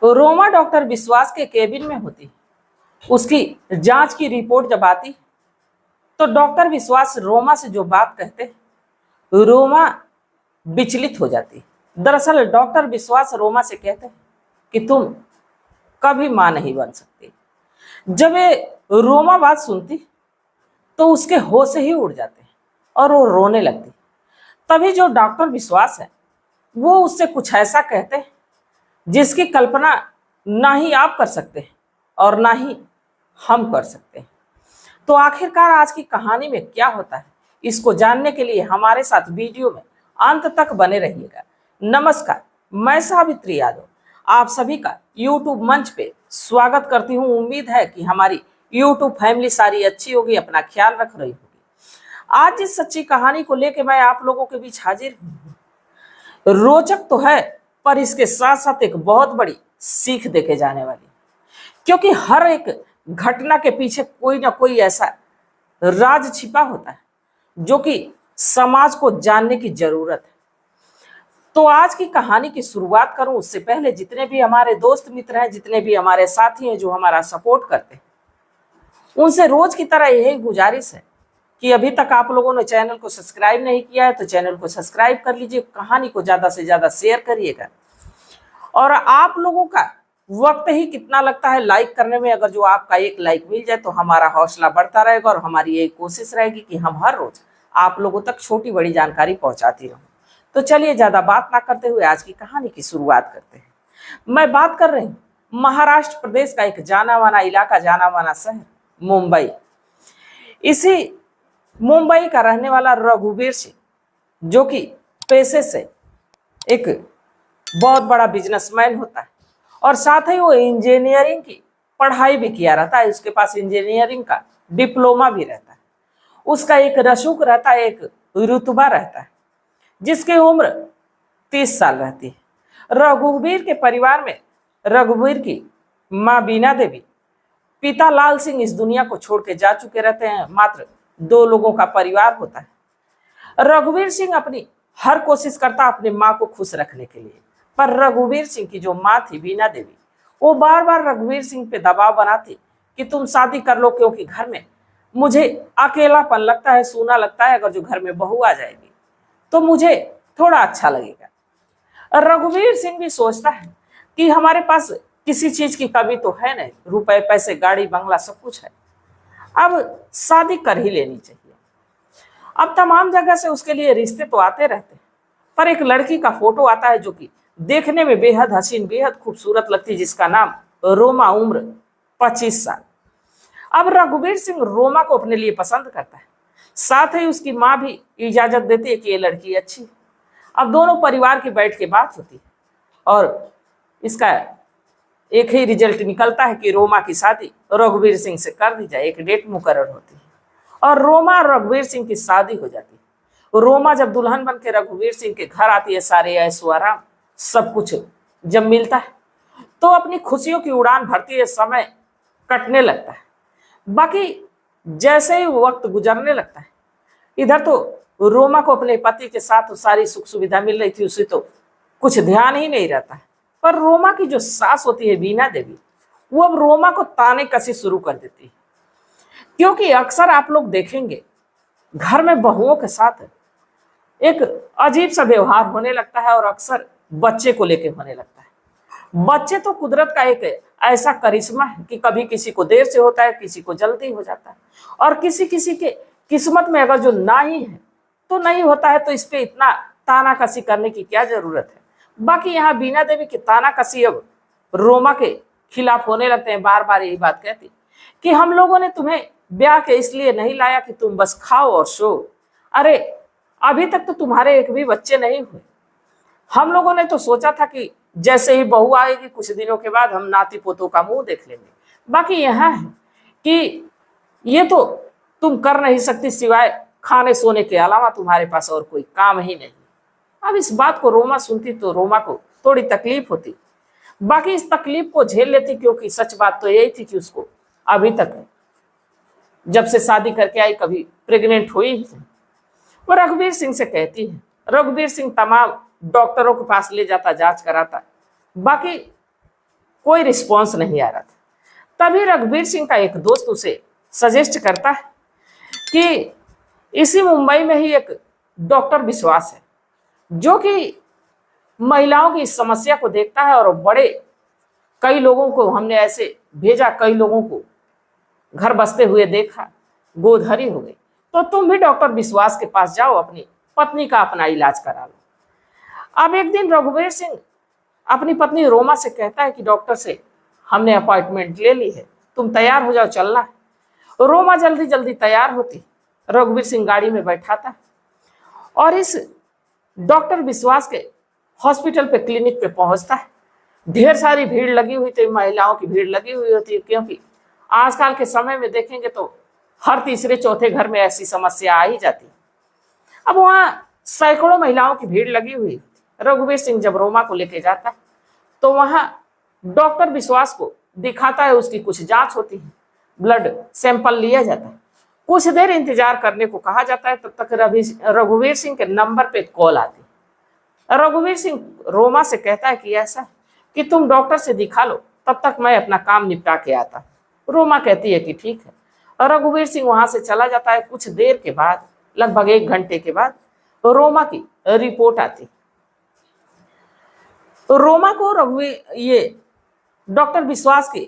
Roma doctor विश्वास के cabin में होती। उसकी जांच की रिपोर्ट जब आती तो डॉक्टर विश्वास रोमा से जो बात कहते, रोमा विचलित हो जाती। दरअसल डॉक्टर विश्वास रोमा से कहते कि तुम कभी मां नहीं बन सकती। जब ये रोमा बात सुनती तो उसके होश ही उड़ जाते और वो रोने लगती। तभी जो डॉक्टर विश्वास है वो उससे कुछ ऐसा कहते जिसकी कल्पना ना ही आप कर सकते और ना ही हम कर सकते। तो आखिरकार आज की कहानी में क्या होता है, इसको जानने के लिए हमारे साथ वीडियो में अंत तक बने रहिएगा। नमस्कार, मैं सावित्री यादव आप सभी का YouTube मंच पे स्वागत करती हूँ। उम्मीद है कि हमारी YouTube फैमिली सारी अच्छी होगी, अपना ख्याल रख रही होगी। आज इस सच्ची कहानी को लेकर मैं आप लोगों के बीच हाजिर हूँ। रोचक तो है पर इसके साथ साथ एक बहुत बड़ी सीख देके जाने वाली, क्योंकि हर एक घटना के पीछे कोई ना कोई ऐसा राज छिपा होता है जो कि समाज को जानने की जरूरत है। तो आज की कहानी की शुरुआत करूं उससे पहले जितने भी हमारे दोस्त मित्र हैं, जितने भी हमारे साथी हैं जो हमारा सपोर्ट करते हैं, उनसे रोज की तरह यही गुजारिश है कि अभी तक आप लोगों ने चैनल को सब्सक्राइब नहीं किया है तो चैनल को सब्सक्राइब कर लीजिए, कहानी को ज्यादा से ज्यादा शेयर करिएगा। और आप लोगों का वक्त ही कितना लगता है लाइक करने में, अगर जो आपका एक लाइक मिल जाए तो हमारा हौसला बढ़ता रहेगा और हमारी यही कोशिश रहेगी कि हम हर रोज आप लोगों तक छोटी बड़ी जानकारी पहुंचाती रहूं। तो चलिए ज्यादा बात ना करते हुए आज की कहानी की शुरुआत करते हैं। मैं बात कर रही हूँ महाराष्ट्र प्रदेश का एक जाना माना इलाका, जाना माना शहर मुंबई। इसी मुंबई का रहने वाला रघुवीर सिंह, जो कि पेशे से एक बहुत बड़ा बिजनेसमैन होता है और साथ ही वो इंजीनियरिंग की पढ़ाई भी किया रहता है। उसके पास इंजीनियरिंग का डिप्लोमा भी रहता है। उसका एक रसूख रहता है, एक रुतबा रहता है, जिसकी उम्र 30 साल रहती है। रघुवीर के परिवार में रघुवीर की माँ बीना देवी, पिता लाल सिंह इस दुनिया को छोड़ के जा चुके रहते हैं। मात्र 2 लोगों का परिवार होता है। रघुवीर सिंह अपनी हर कोशिश करता अपनी माँ को खुश रखने के लिए, पर रघुवीर सिंह की जो माँ थी बीना देवी, वो बार बार रघुवीर सिंह पे दबाव बनाती कि तुम शादी कर लो, क्योंकि घर में मुझे अकेलापन लगता है, सूना लगता है। अगर जो घर में बहू आ जाएगी तो मुझे थोड़ा अच्छा लगेगा। रघुवीर सिंह भी सोचता है कि हमारे पास किसी चीज की कमी तो है नहीं, रुपए पैसे गाड़ी बंगला सब कुछ है, अब शादी कर ही लेनी चाहिए। अब तमाम जगह से उसके लिए रिश्ते तो आते रहते हैं, पर एक लड़की का फोटो आता है जो कि देखने में बेहद हसीन बेहद खूबसूरत लगती, जिसका नाम रोमा, उम्र 25 साल। अब रघुवीर सिंह रोमा को अपने लिए पसंद करता है, साथ ही उसकी माँ भी इजाजत देती है कि ये लड़की अच्छी है। अब दोनों परिवार की बैठ के बात होती है और इसका एक ही रिजल्ट निकलता है कि रोमा की शादी रघुवीर सिंह से कर दी जाए। एक डेट मुकर्रर होती है और रोमा और रघुवीर सिंह की शादी हो जाती है। रोमा जब दुल्हन बन के रघुवीर सिंह के घर आती है, सारे ऐशो आराम सब कुछ जब मिलता है तो अपनी खुशियों की उड़ान भरती है, समय कटने लगता है। बाकी जैसे ही वक्त गुजरने लगता है, इधर तो रोमा को अपने पति के साथ सारी सुख सुविधा मिल रही थी, उसे तो कुछ ध्यान ही नहीं रहता है। पर रोमा की जो सास होती है बीना देवी, वो अब रोमा को ताने कसी शुरू कर देती है, क्योंकि अक्सर आप लोग देखेंगे घर में बहुओं के साथ एक अजीब सा व्यवहार होने लगता है और अक्सर बच्चे को लेके होने लगता है। बच्चे तो कुदरत का एक ऐसा करिश्मा है कि कभी किसी को देर से होता है, किसी को जल्दी हो जाता है, और किसी किसी के किस्मत में अगर जो ना ही है तो नहीं होता है। तो इस पे इतना ताना कसी करने की क्या जरूरत है। बाकी यहाँ बीना देवी की ताना कसी अब रोमा के खिलाफ होने लगते हैं। बार बार यही बात कहती कि हम लोगों ने तुम्हें ब्याह के इसलिए नहीं लाया कि तुम बस खाओ और सो। अरे अभी तक तो तुम्हारे एक भी बच्चे नहीं हुए। हम लोगों ने तो सोचा था कि जैसे ही बहू आएगी कुछ दिनों के बाद हम नाती पोतों का मुंह देख लेंगे। बाकी यहाँ है कि ये तो तुम कर नहीं सकती, सिवाय खाने सोने के अलावा तुम्हारे पास और कोई काम ही नहीं। अब इस बात को रोमा सुनती तो रोमा को थोड़ी तकलीफ होती, बाकी इस तकलीफ को झेल लेती, क्योंकि सच बात तो यही थी कि उसको अभी तक जब से शादी करके आई कभी प्रेग्नेंट हुई ही नहीं। वो रघुवीर सिंह से कहती है, रघुवीर सिंह तमाम डॉक्टरों के पास ले जाता, जांच कराता, बाकी कोई रिस्पॉन्स नहीं आ रहा था। तभी रघुवीर सिंह का एक दोस्त उसे सजेस्ट करता है कि इसी मुंबई में ही एक डॉक्टर विश्वास है जो कि महिलाओं की इस समस्या को देखता है, और बड़े कई लोगों को हमने ऐसे भेजा, कई लोगों को घर बसते हुए देखा, गोधरी हो गई। तो तुम भी डॉक्टर विश्वास के पास जाओ, अपनी पत्नी का अपना इलाज करा लो। अब एक दिन रघुवीर सिंह अपनी पत्नी रोमा से कहता है कि डॉक्टर से हमने अपॉइंटमेंट ले ली है, तुम तैयार हो जाओ, चलना है। रोमा जल्दी जल्दी तैयार होती, रघुवीर सिंह गाड़ी में बैठाता और इस डॉक्टर विश्वास के हॉस्पिटल पे, क्लिनिक पे पहुंचता है। ढेर सारी भीड़ लगी हुई थी, महिलाओं की भीड़ लगी हुई होती है, क्योंकि आजकल के समय में देखेंगे तो हर तीसरे चौथे घर में ऐसी समस्या आ ही जाती है। अब वहां सैकड़ों महिलाओं की भीड़ लगी हुई। रघुवीर सिंह जब रोमा को लेके जाता है तो वहां डॉक्टर विश्वास को दिखाता है, उसकी कुछ जांच होती है, ब्लड सैंपल लिया जाता है, कुछ देर इंतजार करने को कहा जाता है। तब तक रघुवीर सिंह के नंबर पे कॉल आती है। रघुवीर सिंह रोमा से कहता है कि ऐसा कि तुम डॉक्टर से दिखा लो, तब तक मैं अपना काम निपटा के आता। रोमा कहती है कि ठीक है, और रघुवीर सिंह वहां से चला जाता है। कुछ देर के बाद, लगभग 1 घंटे के बाद, रोमा की रिपोर्ट आती। रोमा को ये डॉक्टर विश्वास के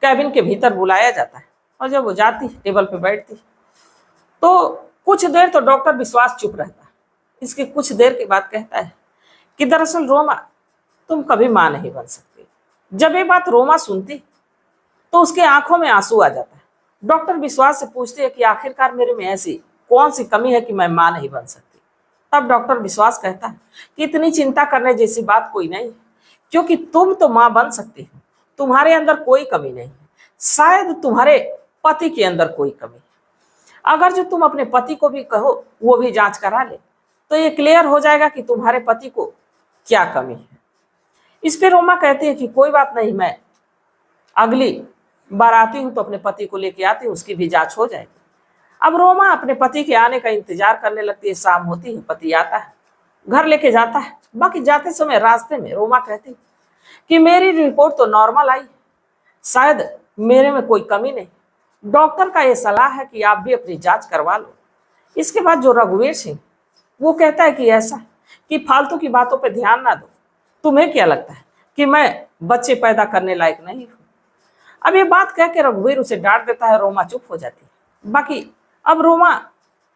कैबिन के भीतर बुलाया जाता है, और जब वो जाती, टेबल पे बैठती, तो कुछ देर तो डॉक्टर विश्वास चुप रहता है। इसके कुछ देर के बाद कहता है कि दरअसल रोमा, तुम कभी मां नहीं बन सकती। जब ये बात रोमा सुनती तो उसके आंखों में आंसू आ जाता है। डॉक्टर विश्वास से पूछती है कि आखिरकार मेरे में ऐसी कौन सी कमी है कि मैं मां नहीं बन सकती। तब डॉक्टर विश्वास कहता है कि इतनी चिंता करने जैसी बात कोई नहीं है, क्योंकि तुम तो मां बन सकती हो, तुम्हारे अंदर कोई कमी नहीं है, शायद तुम्हारे पति के अंदर कोई कमी है। अगर जो तुम अपने पति को भी कहो वो भी जांच करा ले, तो ये क्लियर हो जाएगा कि तुम्हारे पति को क्या कमी है। इस पे रोमा कहती है कि कोई बात नहीं, मैं अगली बार आती हूँ तो अपने पति को लेके आती हूँ, उसकी भी जांच हो जाएगी। अब रोमा अपने पति के आने का इंतजार करने लगती है। शाम होती है, पति आता है, घर लेके जाता है। बाकी जाते समय रास्ते में रोमा कहती कि मेरी रिपोर्ट तो नॉर्मल आई, शायद मेरे में कोई कमी नहीं, डॉक्टर का ये सलाह है कि आप भी अपनी जांच करवा लो। इसके बाद जो रघुवीर सिंह, वो कहता है कि ऐसा कि फालतू की बातों पे ध्यान ना दो, तुम्हें क्या लगता है कि मैं बच्चे पैदा करने लायक नहीं हूँ। अब ये बात कह के रघुवीर उसे डांट देता है। रोमा चुप हो जाती है। बाकी अब रोमा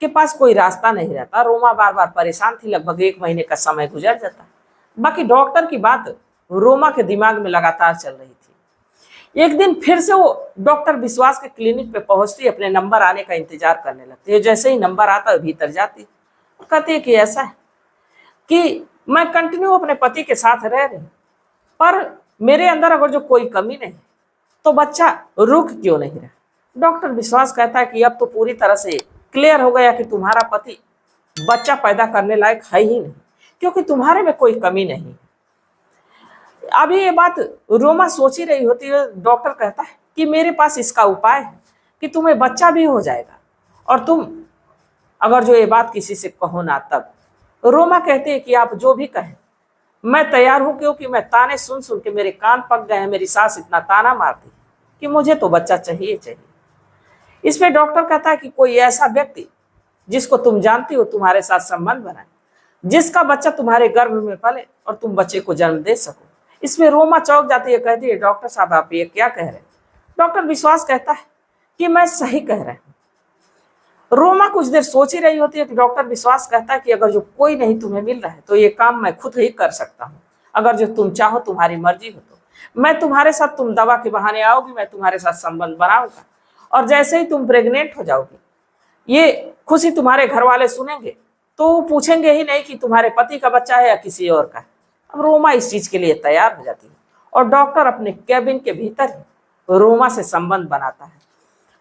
के पास कोई रास्ता नहीं रहता। रोमा बार बार परेशान थी। लगभग 1 महीने का समय गुजर जाता। बाकी डॉक्टर की बात रोमा के दिमाग में लगातार चल रही थी। एक दिन फिर से वो डॉक्टर विश्वास के क्लिनिक पे पहुंचती, अपने नंबर आने का इंतजार करने लगती है। जैसे ही नंबर आता है भीतर जाती और कहती है कि ऐसा है कि मैं कंटिन्यू अपने पति के साथ रह रही, पर मेरे अंदर अगर जो कोई कमी नहीं तो बच्चा रुक क्यों नहीं रहा। डॉक्टर विश्वास कहता है कि अब तो पूरी तरह से क्लियर हो गया कि तुम्हारा पति बच्चा पैदा करने लायक है ही नहीं, क्योंकि तुम्हारे में कोई कमी नहीं है। अभी ये बात रोमा सोच ही रही होती है। डॉक्टर कहता है कि मेरे पास इसका उपाय है कि तुम्हें बच्चा भी हो जाएगा, और तुम अगर जो ये बात किसी से कहो ना तब। रोमा कहती है कि आप जो भी कहें मैं तैयार हूं, क्योंकि मैं ताने सुन सुन के मेरे कान पक गए हैं। मेरी सास इतना ताना मारती कि मुझे तो बच्चा चाहिए चाहिए। इस पे डॉक्टर कहता है कि कोई ऐसा व्यक्ति जिसको तुम जानती हो तुम्हारे साथ संबंध बनाए, जिसका बच्चा तुम्हारे गर्भ में पले और तुम बच्चे को जन्म दे सको। इसमें रोमा चौंक जाती है, कहती है डॉक्टर साहब आप ये क्या कह रहे हैं। डॉक्टर विश्वास कहता है कि मैं सही कह रहा हूं। रोमा कुछ देर सोच ही रही होती है कि डॉक्टर विश्वास कहता है कि अगर जो कोई नहीं तुम्हें मिल रहा है तो ये काम मैं खुद ही कर सकता हूँ। अगर जो तुम चाहो, तुम्हारी मर्जी हो, तो मैं तुम्हारे साथ, तुम दवा के बहाने आओगी, मैं तुम्हारे साथ संबंध बनाऊंगा, और जैसे ही तुम प्रेग्नेंट हो जाओगी, ये खुशी तुम्हारे घर वाले सुनेंगे तो वो पूछेंगे ही नहीं कि तुम्हारे पति का बच्चा है या किसी और का। अब रोमा इस चीज के लिए तैयार हो जाती है, और डॉक्टर अपने कैबिन के भीतर ही रोमा से संबंध बनाता है।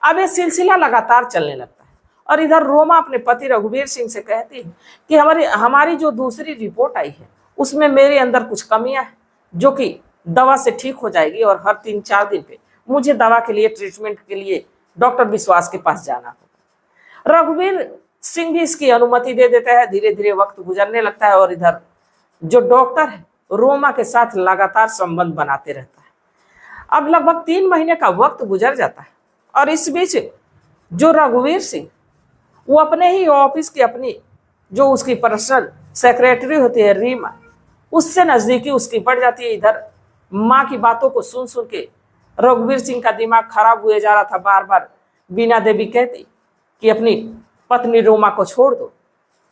अब ये सिलसिला लगातार चलने लगता है, और इधर रोमा अपने पति रघुवीर सिंह से कहती है कि हमारी जो दूसरी रिपोर्ट आई है उसमें मेरे अंदर कुछ कमियां हैं, जो कि दवा से ठीक हो जाएगी, और हर 3-4 दिन पे मुझे दवा के लिए, ट्रीटमेंट के लिए डॉक्टर विश्वास के पास जाना होगा। रघुवीर सिंह भी इसकी अनुमति दे देता है। धीरे धीरे वक्त गुजरने लगता है, और इधर जो डॉक्टर है रोमा के साथ लगातार संबंध बनाते रहता है। अब लगभग 3 महीने का वक्त गुजर जाता है और इस बीच जो रघुवीर सिंह वो अपने ही ऑफिस की अपनी जो उसकी पर्सनल सेक्रेटरी होती है रीमा, उससे नजदीकी उसकी बढ़ जाती है। इधर माँ की बातों को सुन सुन के रघुवीर सिंह का दिमाग खराब हुए जा रहा था। बार बार बीना देवी कहती कि अपनी पत्नी रोमा को छोड़ दो,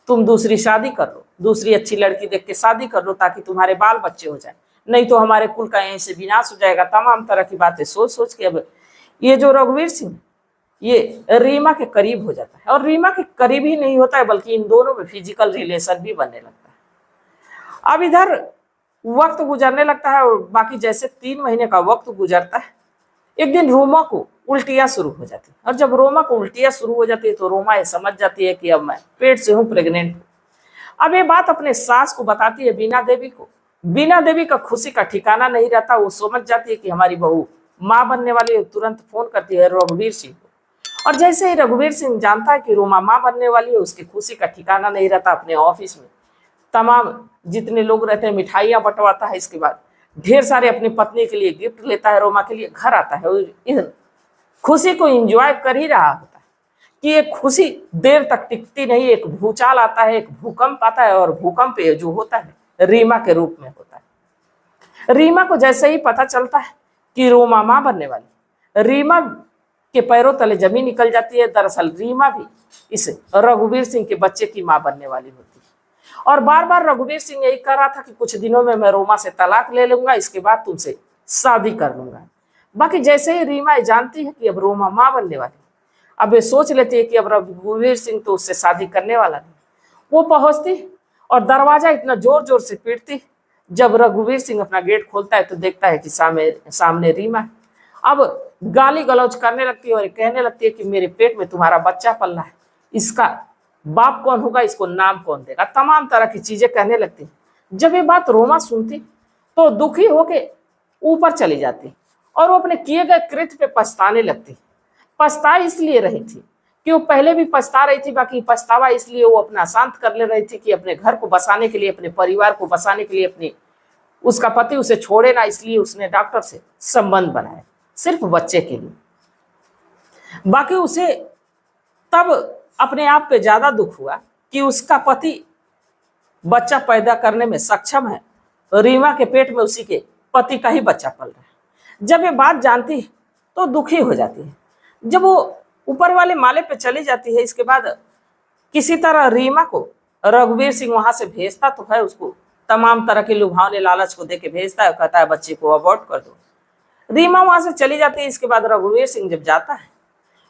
तुम दूसरी शादी कर लो, दूसरी अच्छी लड़की देख के शादी कर लो ताकि तुम्हारे बाल बच्चे हो जाए, नहीं तो हमारे कुल का यहीं से विनाश हो जाएगा। तमाम तरह की बातें सोच सोच के अब ये जो रघुवीर सिंह ये रीमा के करीब हो जाता है और रीमा के करीब ही नहीं होता है बल्कि इन दोनों में फिजिकल रिलेशन भी बनने लगता है। अब इधर वक्त गुजरने लगता है और बाकी जैसे 3 महीने का वक्त गुजरता है, एक दिन रोमा को उल्टियां शुरू हो जाती है और जब रोमा को उल्टियां शुरू हो जाती है तो रोमा ये समझ जाती है कि अब मैं पेट से हूँ, प्रेग्नेंट हूँ। अब ये बात अपने सास को बताती है बीना देवी को। बीना देवी का खुशी का ठिकाना नहीं रहता, वो समझ जाती है कि हमारी बहू माँ बनने वाली है। तुरंत फोन करती है रघुवीर सिंह को और जैसे ही रघुवीर सिंह जानता है कि रोमा माँ बनने वाली है, उसकी खुशी का ठिकाना नहीं रहता। अपने ऑफिस में तमाम जितने लोग रहते हैं मिठाइयाँ बंटवाता है, इसके बाद ढेर सारे अपनी पत्नी के लिए गिफ्ट लेता है, रोमा के लिए घर आता है और इस खुशी को एंजॉय कर ही रहा होता है कि ये खुशी देर तक टिकती नहीं। एक भूचाल आता है, एक भूकंप आता है और भूकंप जो होता है रीमा के रूप में होता है। रीमा को जैसे ही पता चलता है कि रोमा माँ बनने वाली, रीमा के पैरों तले जमीन निकल जाती है। दरअसल रीमा भी इस रघुवीर सिंह के बच्चे की माँ बनने वाली होती है और बार बार रघुवीर सिंह यही कह रहा था कि कुछ दिनों में मैं रोमा से तलाक ले लूंगा, इसके बाद तुमसे शादी कर लूंगा। बाकी जैसे ही रीमा जानती है कि अब रोमा माँ बनने वाली, अब ये सोच लेती है कि अब रघुवीर सिंह तो उससे शादी करने वाला नहीं। वो पहुंचती और दरवाजा इतना जोर जोर से पीटती। जब रघुवीर सिंह अपना गेट खोलता है तो देखता है कि सामने रीमा है। अब गाली गलौज करने लगती है और कहने लगती है कि मेरे पेट में तुम्हारा बच्चा पल रहा है, इसका बाप कौन होगा, इसको नाम कौन देगा, तमाम तरह की चीजें कहने लगती। जब ये बात रोमा सुनती तो दुखी होके ऊपर चली जाती और वो अपने किए गए कृत्य पे पछताने लगती। पछता इसलिए रही थी कि वो पहले भी पछता रही थी, बाकी पछतावा इसलिए वो अपना शांत कर ले रही थी कि अपने घर को बसाने के लिए, अपने परिवार को बसाने के लिए, अपनी उसका पति उसे छोड़े ना, इसलिए उसने डॉक्टर से संबंध बनाया सिर्फ बच्चे के लिए। बाकी उसे तब अपने आप पे ज्यादा दुख हुआ कि उसका पति बच्चा पैदा करने में सक्षम है, रीमा के पेट में उसी के पति का ही बच्चा पल रहा है। जब ये बात जानती तो दुखी हो जाती है। जब वो ऊपर वाले माले पे चली जाती है, इसके बाद किसी तरह रीमा को रघुवीर सिंह वहां से भेजता तो है, उसको तमाम तरह के लुभावने लालच को देके भेजता है, कहता है बच्चे को अबॉर्ट कर दो। रीमा वहां से चली जाती है। इसके बाद रघुवीर सिंह जब जाता है,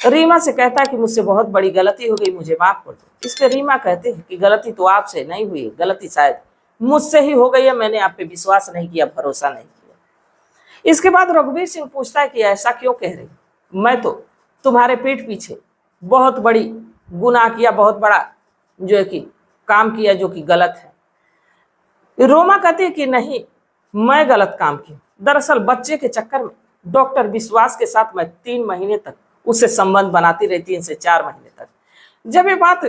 रीमा से कहता है कि मुझसे बहुत बड़ी गलती हो गई, मुझे माफ कर दो। इस पे रीमा कहते हैं कि गलती तो आपसे नहीं हुई, गलती शायद मुझसे ही हो गई है, मैंने आप पे विश्वास नहीं किया, भरोसा नहीं किया। इसके बाद रघुवीर सिंह पूछता है कि ऐसा क्यों कह रही, मैं तो तुम्हारे पीठ पीछे बहुत बड़ी गुनाह किया, बहुत बड़ा जो है कि काम किया जो कि गलत है। रोमा कहती है कि नहीं, मैं गलत काम की। दरअसल बच्चे के चक्कर में डॉक्टर विश्वास के साथ मैं 3 महीने तक उससे संबंध बनाती रही, 3 से 4 महीने तक। जब ये बात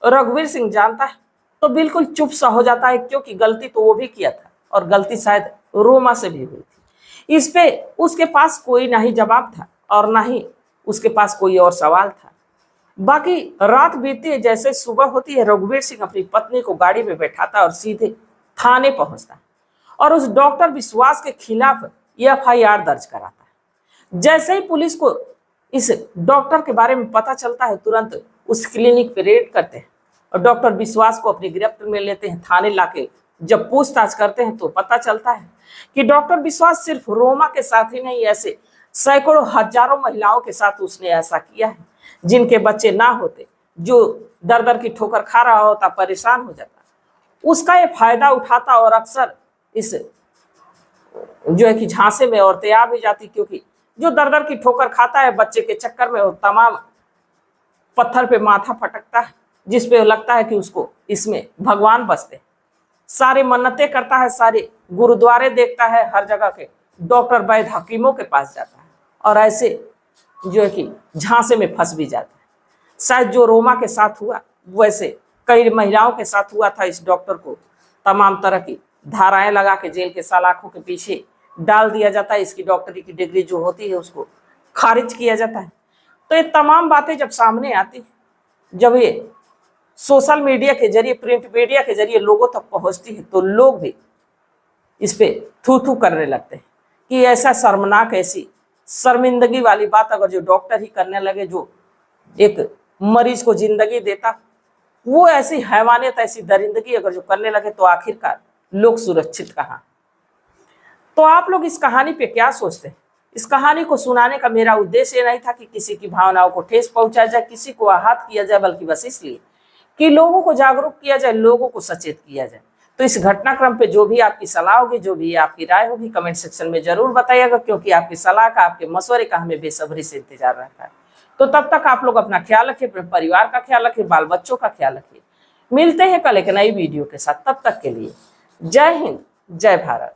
रघुवीर सिंह जानता है तो बिल्कुल चुप सा हो जाता है, क्योंकि गलती तो वो भी किया था और गलती शायद रोमा से भी हुई थी। इस पे उसके पास कोई ना ही जवाब था और ना ही उसके पास कोई और सवाल था। बाकी रात बीतती है, जैसे सुबह होती है रघुवीर सिंह अपनी पत्नी को गाड़ी में बैठाता और सीधे थाने पहुंचता और उस डॉक्टर विश्वास के खिलाफ FIR दर्ज कराता है। जैसे ही पुलिस को इस डॉक्टर के बारे में पता चलता है, तुरंत उस क्लिनिक पे रेड करते हैं और डॉक्टर विश्वास को अपनी गिरफ्त में लेते हैं। थाने लाके जब पूछताछ करते हैं तो पता चलता है कि डॉक्टर विश्वास सिर्फ रोमा के साथ ही नहीं, ऐसे सैकड़ों हजारों महिलाओं के साथ उसने ऐसा किया है जिनके बच्चे ना होते, जो दर दर की ठोकर खा रहा होता, परेशान हो जाता, उसका ये फायदा उठाता और अक्सर इस जो है कि झांसे में औरतें आ भी जाती, क्योंकि जो दर दर की ठोकर खाता है बच्चे के चक्कर में वो तमाम पत्थर पे माथा फटकता है, जिसपे लगता है कि उसको इसमें भगवान बसते। सारे मन्नतें करता है, सारे गुरुद्वारे देखता है, हर जगह के डॉक्टर वैद्य हकीमों के पास जाता है और ऐसे जो है कि झांसे में फंस भी जाता है। शायद जो रोमा के साथ हुआ वैसे कई महिलाओं के साथ हुआ था। इस डॉक्टर को तमाम तरह की धाराएं लगा के जेल के सलाखों के पीछे डाल दिया जाता है, इसकी डॉक्टरी की डिग्री जो होती है उसको खारिज किया जाता है। तो ये तमाम बातें जब सामने आती, जब ये सोशल मीडिया के जरिए, प्रिंट मीडिया के जरिए लोगों तक पहुंचती है, तो लोग भी इस पे थू थू करने लगते हैं कि ऐसा शर्मनाक, ऐसी शर्मिंदगी वाली बात अगर जो डॉक्टर ही करने लगे, जो एक मरीज को जिंदगी देता, वो ऐसी हैवानियत, ऐसी दरिंदगी अगर जो करने लगे, तो आखिरकार लोग सुरक्षित कहाँ। तो आप लोग इस कहानी पे क्या सोचते हैं? इस कहानी को सुनाने का मेरा उद्देश्य ये नहीं था कि किसी की भावनाओं को ठेस पहुंचाया जाए, किसी को आहत किया जाए, बल्कि बस इसलिए कि लोगों को जागरूक किया जाए, लोगों को सचेत किया जाए। तो इस घटनाक्रम पे जो भी आपकी सलाह होगी, जो भी आपकी राय होगी, कमेंट सेक्शन में जरूर बताइएगा, क्योंकि आपकी सलाह का, आपके मशवरे का हमें बेसब्री से इंतजार रहता है। तो तब तक आप लोग अपना ख्याल रखिए, अपने परिवार का ख्याल रखिए, बाल बच्चों का ख्याल रखिए। मिलते हैं कल एक नई वीडियो के साथ, तब तक के लिए जय हिंद, जय भारत।